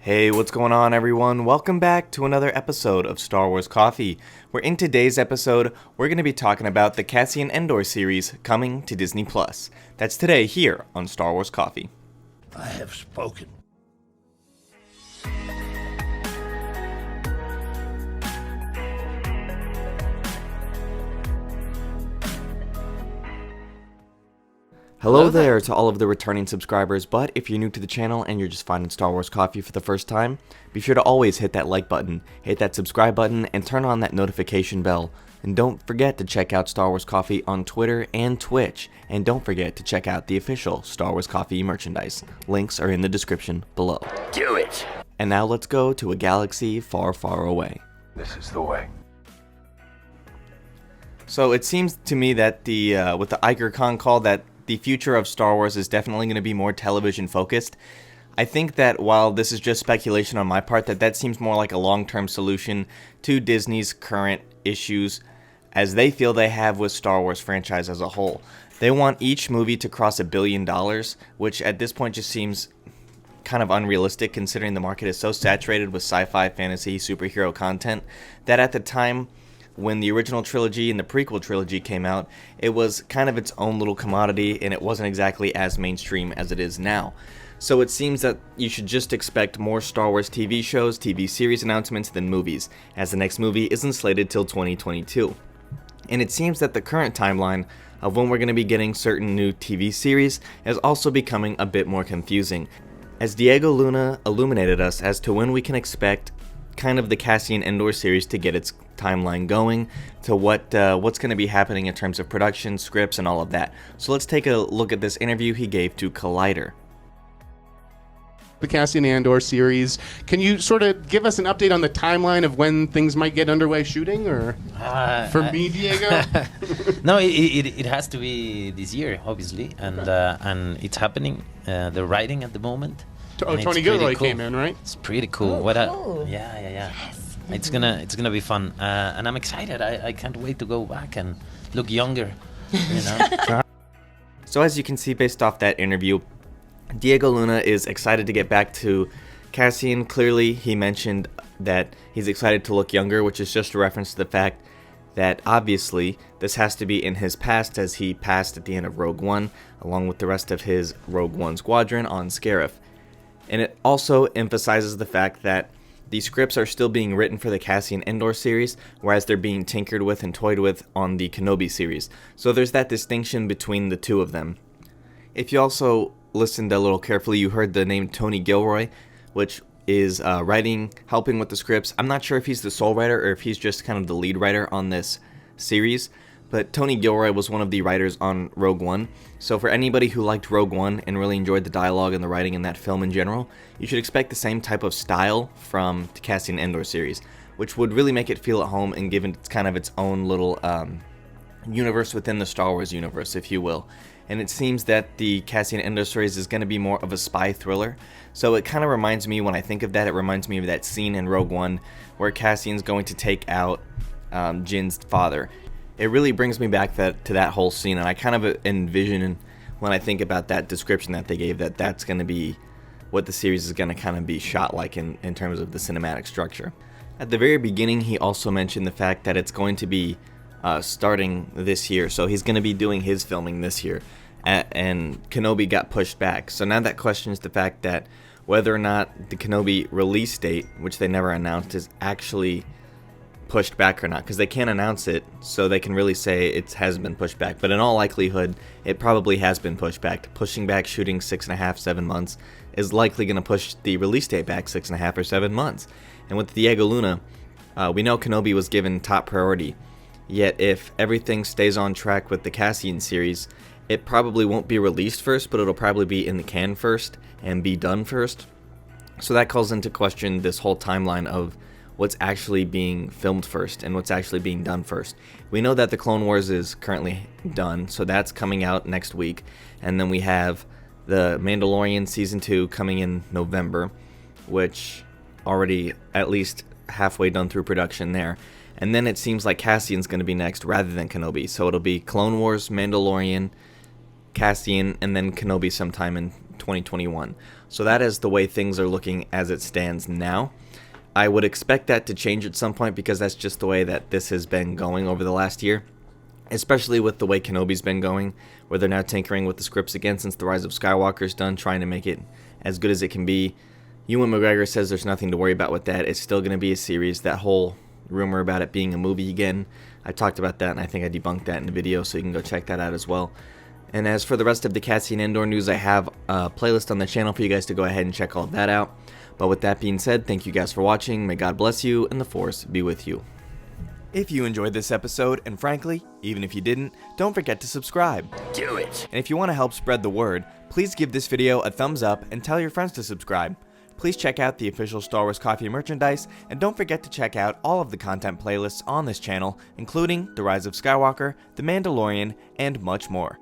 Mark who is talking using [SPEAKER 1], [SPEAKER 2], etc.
[SPEAKER 1] Hey, what's going on, everyone? Welcome back to another episode of Star Wars Coffee, where in today's episode, we're going to be talking about the Cassian Andor series coming to Disney+. That's today here on Star Wars Coffee.
[SPEAKER 2] I have spoken.
[SPEAKER 1] Hello there to all of the returning subscribers, but if you're new to the channel and you're just finding Star Wars Coffee for the first time, be sure to always hit that like button, hit that subscribe button, and turn on that notification bell. And don't forget to check out Star Wars Coffee on Twitter and Twitch. And don't forget to check out the official Star Wars Coffee merchandise. Links are in the description below.
[SPEAKER 2] Do it!
[SPEAKER 1] And now let's go to a galaxy far, far away.
[SPEAKER 2] This is the way.
[SPEAKER 1] So it seems to me that with the Iger Khan call that the future of Star Wars is definitely going to be more television focused. I think that while this is just speculation on my part, that seems more like a long-term solution to Disney's current issues as they feel they have with Star Wars franchise as a whole. They want each movie to cross $1 billion, which at this point just seems kind of unrealistic considering the market is so saturated with sci-fi, fantasy, superhero content that at the time when the original trilogy and the prequel trilogy came out, it was kind of its own little commodity and it wasn't exactly as mainstream as it is now. So it seems that you should just expect more Star Wars TV shows, TV series announcements than movies, as the next movie isn't slated till 2022. And it seems that the current timeline of when we're going to be getting certain new TV series is also becoming a bit more confusing, as Diego Luna illuminated us as to when we can expect kind of the Cassian Andor series to get its timeline going, to what's going to be happening in terms of production, scripts, and all of that. So let's take a look at this interview he gave to Collider.
[SPEAKER 3] The Cassian Andor series. Can you sort of give us an update on the timeline of when things might get underway shooting, or for me, Diego?
[SPEAKER 4] No, it has to be this year, obviously, and it's happening. They're writing at the moment.
[SPEAKER 3] Tony Gilroy came in, right?
[SPEAKER 4] It's pretty cool.
[SPEAKER 5] Cool.
[SPEAKER 4] Yeah.
[SPEAKER 5] Yes.
[SPEAKER 4] It's gonna be fun, and I'm excited. I can't wait to go back and look younger. You know.
[SPEAKER 1] So as you can see based off that interview, Diego Luna is excited to get back to Cassian. Clearly, he mentioned that he's excited to look younger, which is just a reference to the fact that obviously this has to be in his past, as he passed at the end of Rogue One, along with the rest of his Rogue One squadron on Scarif. And it also emphasizes the fact that the scripts are still being written for the Cassian Andor series, whereas they're being tinkered with and toyed with on the Kenobi series. So there's that distinction between the two of them. If you also listened a little carefully, you heard the name Tony Gilroy, which is helping with the scripts. I'm not sure if he's the sole writer or if he's just kind of the lead writer on this series, but Tony Gilroy was one of the writers on Rogue One. So for anybody who liked Rogue One and really enjoyed the dialogue and the writing in that film in general, you should expect the same type of style from the Cassian Andor series, which would really make it feel at home and give it kind of its own little universe within the Star Wars universe, if you will. And it seems that the Cassian Andor series is going to be more of a spy thriller. So it kind of reminds me, when I think of that, it reminds me of that scene in Rogue One where Cassian's going to take out Jin's father. It really brings me back to that whole scene, and I kind of envision, when I think about that description that they gave, that's going to be what the series is going to kind of be shot like in terms of the cinematic structure. At the very beginning, he also mentioned the fact that it's going to be starting this year, so he's going to be doing his filming this year, and Kenobi got pushed back. So now that questions the fact that whether or not the Kenobi release date, which they never announced, is actually pushed back or not, because they can't announce it, so they can really say it has been pushed back. But in all likelihood, it probably has been pushed back. Pushing back shooting 6.5, 7 months is likely going to push the release date back 6.5 or 7 months. And with Diego Luna, we know Kenobi was given top priority. Yet if everything stays on track with the Cassian series, it probably won't be released first, but it'll probably be in the can first and be done first. So that calls into question this whole timeline of what's actually being filmed first and what's actually being done first. We know that the Clone Wars is currently done, so that's coming out next week. And then we have the Mandalorian Season 2 coming in November, which already at least halfway done through production there. And then it seems like Cassian's going to be next rather than Kenobi. So it'll be Clone Wars, Mandalorian, Cassian, and then Kenobi sometime in 2021. So that is the way things are looking as it stands now. I would expect that to change at some point because that's just the way that this has been going over the last year. Especially with the way Kenobi's been going, where they're now tinkering with the scripts again since The Rise of Skywalker's done, trying to make it as good as it can be. Ewan McGregor says there's nothing to worry about with that. It's still going to be a series. That whole rumor about it being a movie again, I talked about that, and I think I debunked that in the video, so you can go check that out as well. And as for the rest of the Cassian Andor news, I have a playlist on the channel for you guys to go ahead and check all of that out. But with that being said, thank you guys for watching. May God bless you, and the Force be with you. If you enjoyed this episode, and frankly, even if you didn't, don't forget to subscribe.
[SPEAKER 2] Do it.
[SPEAKER 1] And if you want to help spread the word, please give this video a thumbs up and tell your friends to subscribe. Please check out the official Star Wars Coffee merchandise, and don't forget to check out all of the content playlists on this channel, including The Rise of Skywalker, The Mandalorian, and much more.